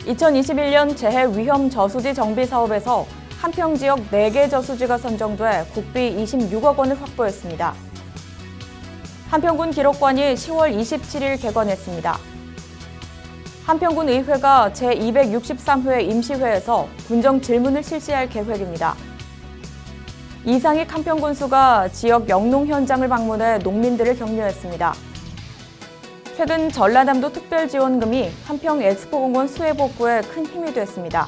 2021년 재해 위험 저수지 정비 사업에서 한평 지역 4개 저수지가 선정돼 국비 26억 원을 확보했습니다. 한평군 기록관이 10월 27일 개관했습니다. 한평군 의회가 제263회 임시회에서 군정 질문을 실시할 계획입니다. 이상익 한평군수가 지역 영농 현장을 방문해 농민들을 격려했습니다. 최근 전라남도 특별지원금이 한평 엑스포공원 수해 복구에 큰 힘이 됐습니다.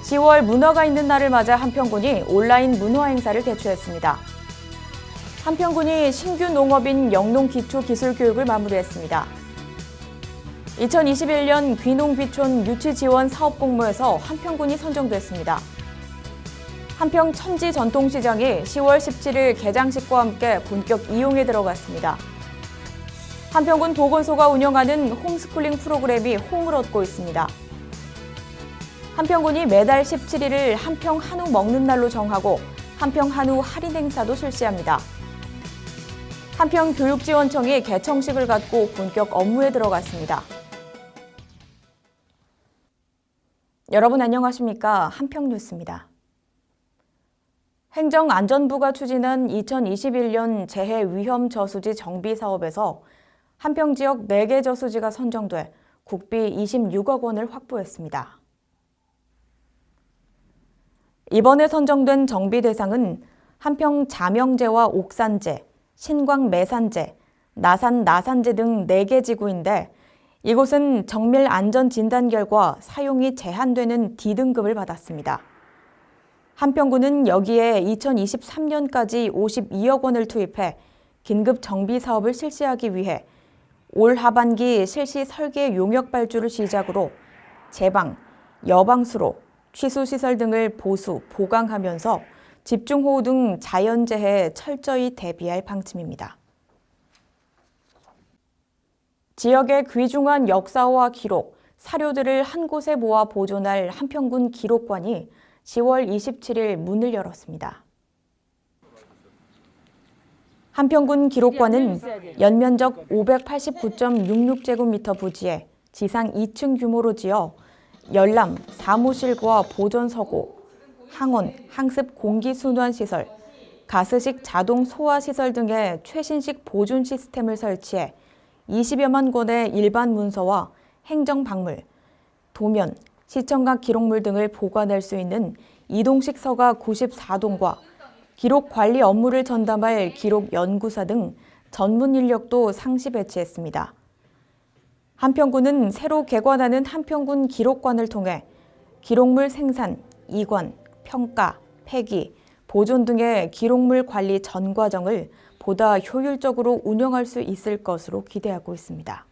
10월 문화가 있는 날을 맞아 한평군이 온라인 문화 행사를 개최했습니다. 한평군이 신규 농업인 영농 기초 기술 교육을 마무리했습니다. 2021년 귀농귀촌 유치 지원 사업 공모에서 한평군이 선정됐습니다. 한평 천지 전통시장이 10월 17일 개장식과 함께 본격 이용에 들어갔습니다. 한평군 보건소가 운영하는 홈스쿨링 프로그램이 호응을 얻고 있습니다. 한평군이 매달 17일을 한평 한우 먹는 날로 정하고 한평 한우 할인 행사도 실시합니다. 한평 교육지원청이 개청식을 갖고 본격 업무에 들어갔습니다. 여러분 안녕하십니까? 한평 뉴스입니다. 행정안전부가 추진한 2021년 재해 위험 저수지 정비 사업에서 한평 지역 4개 저수지가 선정돼 국비 26억 원을 확보했습니다. 이번에 선정된 정비 대상은 한평 자명제와 옥산제, 신광 매산제, 나산 나산제 등 4개 지구인데 이곳은 정밀 안전 진단 결과 사용이 제한되는 D등급을 받았습니다. 한평군은 여기에 2023년까지 52억 원을 투입해 긴급 정비 사업을 실시하기 위해 올 하반기 실시 설계 용역 발주를 시작으로 제방, 여방수로, 취수시설 등을 보수, 보강하면서 집중호우 등 자연재해에 철저히 대비할 방침입니다. 지역의 귀중한 역사와 기록, 사료들을 한 곳에 모아 보존할 한평군 기록관이 10월 27일 문을 열었습니다. 한평군 기록관은 연면적 589.66제곱미터 부지에 지상 2층 규모로 지어 열람, 사무실과 보존서고, 항온, 항습 공기순환시설, 가스식 자동 소화시설 등의 최신식 보존 시스템을 설치해 20여만 권의 일반 문서와 행정박물, 도면, 시청각 기록물 등을 보관할 수 있는 이동식 서가 94동과 기록 관리 업무를 전담할 기록 연구사 등 전문 인력도 상시 배치했습니다. 한평군은 새로 개관하는 한평군 기록관을 통해 기록물 생산, 이관, 평가, 폐기, 보존 등의 기록물 관리 전 과정을 보다 효율적으로 운영할 수 있을 것으로 기대하고 있습니다.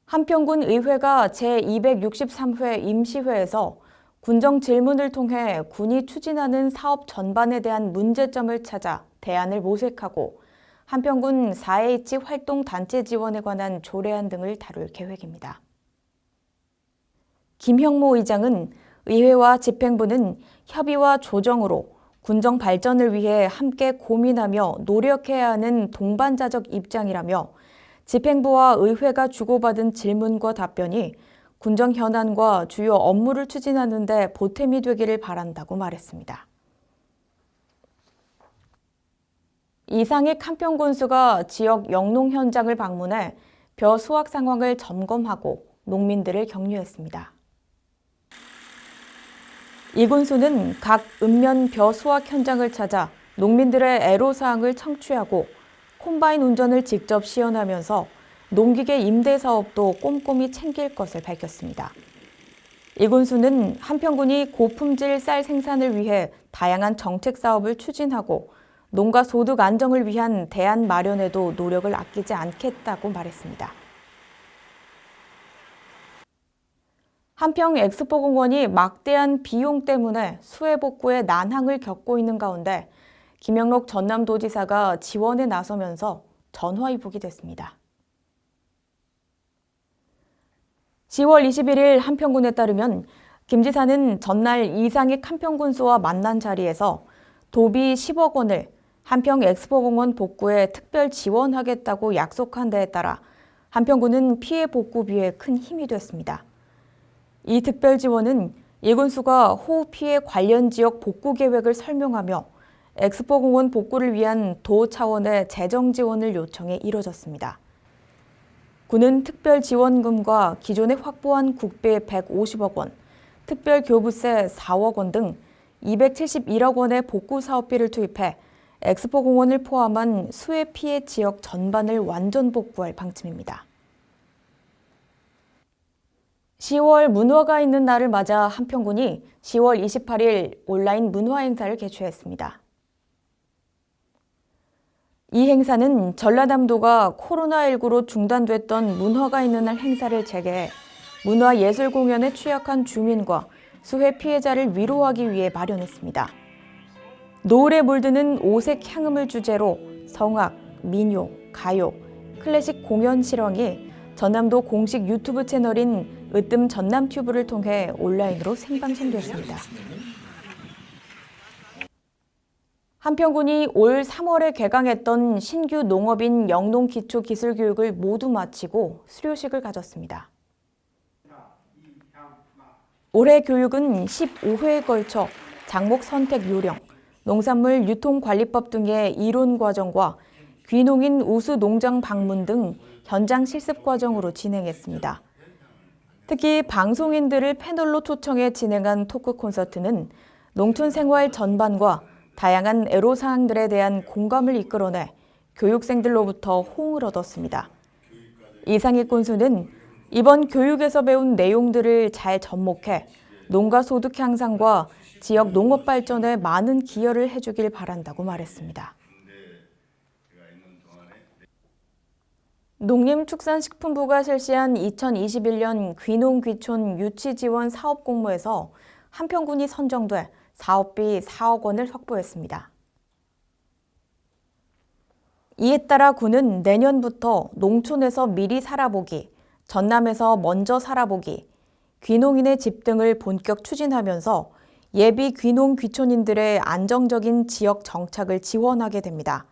한평군 의회가 제263회 임시회에서 군정 질문을 통해 군이 추진하는 사업 전반에 대한 문제점을 찾아 대안을 모색하고 한평군 4H 활동 단체 지원에 관한 조례안 등을 다룰 계획입니다. 김형모 의장은 의회와 집행부는 협의와 조정으로 군정 발전을 위해 함께 고민하며 노력해야 하는 동반자적 입장이라며 집행부와 의회가 주고받은 질문과 답변이 군정 현안과 주요 업무를 추진하는 데 보탬이 되기를 바란다고 말했습니다. 이상익 한평군수가 지역 영농 현장을 방문해 벼 수확 상황을 점검하고 농민들을 격려했습니다. 이 군수는 각 읍면 벼 수확 현장을 찾아 농민들의 애로사항을 청취하고 콤바인 운전을 직접 시연하면서 농기계 임대 사업도 꼼꼼히 챙길 것을 밝혔습니다. 이 군수는 한평군이 고품질 쌀 생산을 위해 다양한 정책 사업을 추진하고 농가 소득 안정을 위한 대안 마련에도 노력을 아끼지 않겠다고 말했습니다. 한평 엑스포공원이 막대한 비용 때문에 수해 복구에 난항을 겪고 있는 가운데 김영록 전남도지사가 지원에 나서면서 전화위복이 됐습니다. 10월 21일 한평군에 따르면 김 지사는 전날 이상익 한평군수와 만난 자리에서 도비 10억 원을 한평 엑스포공원 복구에 특별 지원하겠다고 약속한 데에 따라 한평군은 피해 복구비에 큰 힘이 됐습니다. 이 특별 지원은 일군수가 호우 피해 관련 지역 복구 계획을 설명하며 엑스포공원 복구를 위한 도 차원의 재정 지원을 요청해 이뤄졌습니다. 군은 특별 지원금과 기존에 확보한 국비 150억 원, 특별 교부세 4억 원 등 271억 원의 복구 사업비를 투입해 엑스포공원을 포함한 수해 피해 지역 전반을 완전 복구할 방침입니다. 10월 문화가 있는 날을 맞아 한평군이 10월 28일 온라인 문화 행사를 개최했습니다. 이 행사는 전라남도가 코로나19로 중단됐던 문화가 있는 날 행사를 재개해 문화예술 공연에 취약한 주민과 수해 피해자를 위로하기 위해 마련했습니다. 노을에 물드는 오색 향음을 주제로 성악, 민요, 가요, 클래식 공연 실황이 전남도 공식 유튜브 채널인 으뜸 전남튜브를 통해 온라인으로 생방송됐습니다. 한평군이 올 3월에 개강했던 신규 농업인 영농기초기술교육을 모두 마치고 수료식을 가졌습니다. 올해 교육은 15회에 걸쳐 작목 선택 요령, 농산물 유통관리법 등의 이론 과정과 귀농인 우수 농장 방문 등 현장 실습 과정으로 진행했습니다. 특히 방송인들을 패널로 초청해 진행한 토크 콘서트는 농촌 생활 전반과 다양한 애로사항들에 대한 공감을 이끌어내 교육생들로부터 호응을 얻었습니다. 이상익 군수는 이번 교육에서 배운 내용들을 잘 접목해 농가 소득 향상과 지역 농업 발전에 많은 기여를 해주길 바란다고 말했습니다. 농림축산식품부가 실시한 2021년 귀농귀촌 유치지원 사업 공모에서 한평군이 선정돼 사업비 4억 원을 확보했습니다. 이에 따라 군은 내년부터 농촌에서 미리 살아보기, 전남에서 먼저 살아보기, 귀농인의 집 등을 본격 추진하면서 예비 귀농 귀촌인들의 안정적인 지역 정착을 지원하게 됩니다.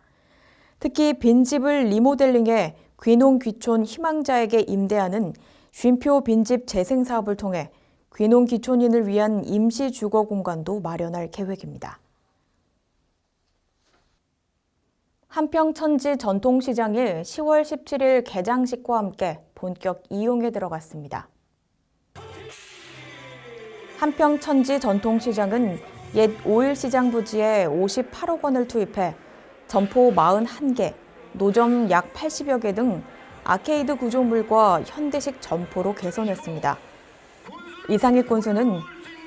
특히 빈집을 리모델링해 귀농 귀촌 희망자에게 임대하는 쉼표 빈집 재생 사업을 통해 귀농 귀촌인을 위한 임시 주거 공간도 마련할 계획입니다. 한평천지 전통시장이 10월 17일 개장식과 함께 본격 이용에 들어갔습니다. 한평천지 전통시장은 옛 오일시장 부지에 58억 원을 투입해 점포 41개, 노점 약 80여 개 등 아케이드 구조물과 현대식 점포로 개선했습니다. 이상익 군수는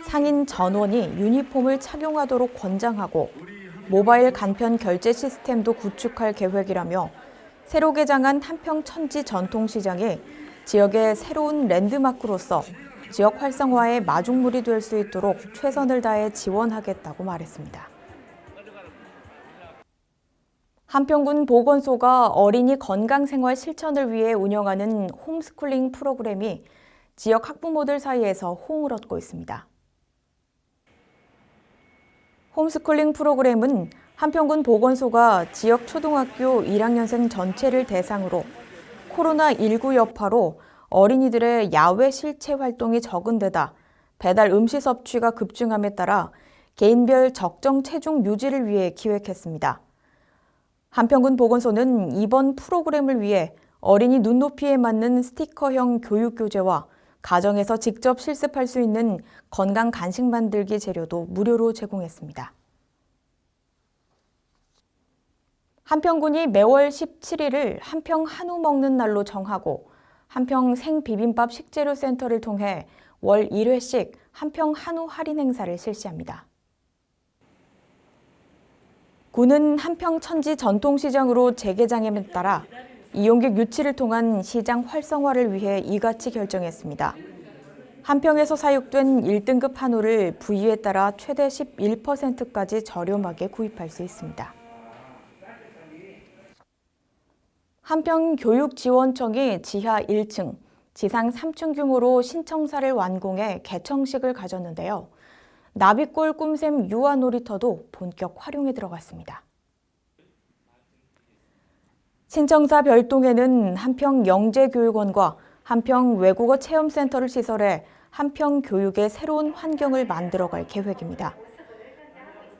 상인 전원이 유니폼을 착용하도록 권장하고 모바일 간편 결제 시스템도 구축할 계획이라며 새로 개장한 한평천지 전통시장이 지역의 새로운 랜드마크로서 지역 활성화의 마중물이 될 수 있도록 최선을 다해 지원하겠다고 말했습니다. 한평군 보건소가 어린이 건강생활 실천을 위해 운영하는 홈스쿨링 프로그램이 지역 학부모들 사이에서 호응을 얻고 있습니다. 홈스쿨링 프로그램은 한평군 보건소가 지역 초등학교 1학년생 전체를 대상으로 코로나19 여파로 어린이들의 야외 실체 활동이 적은 데다 배달 음식 섭취가 급증함에 따라 개인별 적정 체중 유지를 위해 기획했습니다. 한평군 보건소는 이번 프로그램을 위해 어린이 눈높이에 맞는 스티커형 교육교재와 가정에서 직접 실습할 수 있는 건강 간식 만들기 재료도 무료로 제공했습니다. 한평군이 매월 17일을 한평 한우 먹는 날로 정하고 한평 생비빔밥 식재료 센터를 통해 월 1회씩 한평 한우 할인 행사를 실시합니다. 군은 한평 천지 전통시장으로 재개장에 따라 이용객 유치를 통한 시장 활성화를 위해 이같이 결정했습니다. 한평에서 사육된 1등급 한우를 부위에 따라 최대 11%까지 저렴하게 구입할 수 있습니다. 한평교육지원청이 지하 1층, 지상 3층 규모로 신청사를 완공해 개청식을 가졌는데요. 나비골 꿈샘 유아 놀이터도 본격 활용에 들어갔습니다. 신청사 별동에는 한평영재교육원과 한평외국어체험센터를 시설해 한평교육의 새로운 환경을 만들어갈 계획입니다.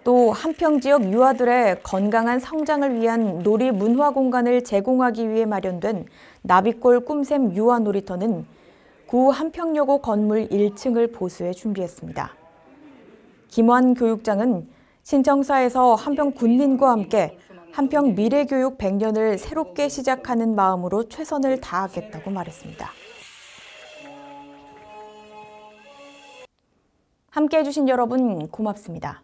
또 한평 지역 유아들의 건강한 성장을 위한 놀이 문화 공간을 제공하기 위해 마련된 나비골 꿈샘 유아 놀이터는 구 한평여고 건물 1층을 보수해 준비했습니다. 김환 교육장은 신청사에서 한평 군민과 함께 한평 미래교육 100년을 새롭게 시작하는 마음으로 최선을 다하겠다고 말했습니다. 함께해 주신 여러분 고맙습니다.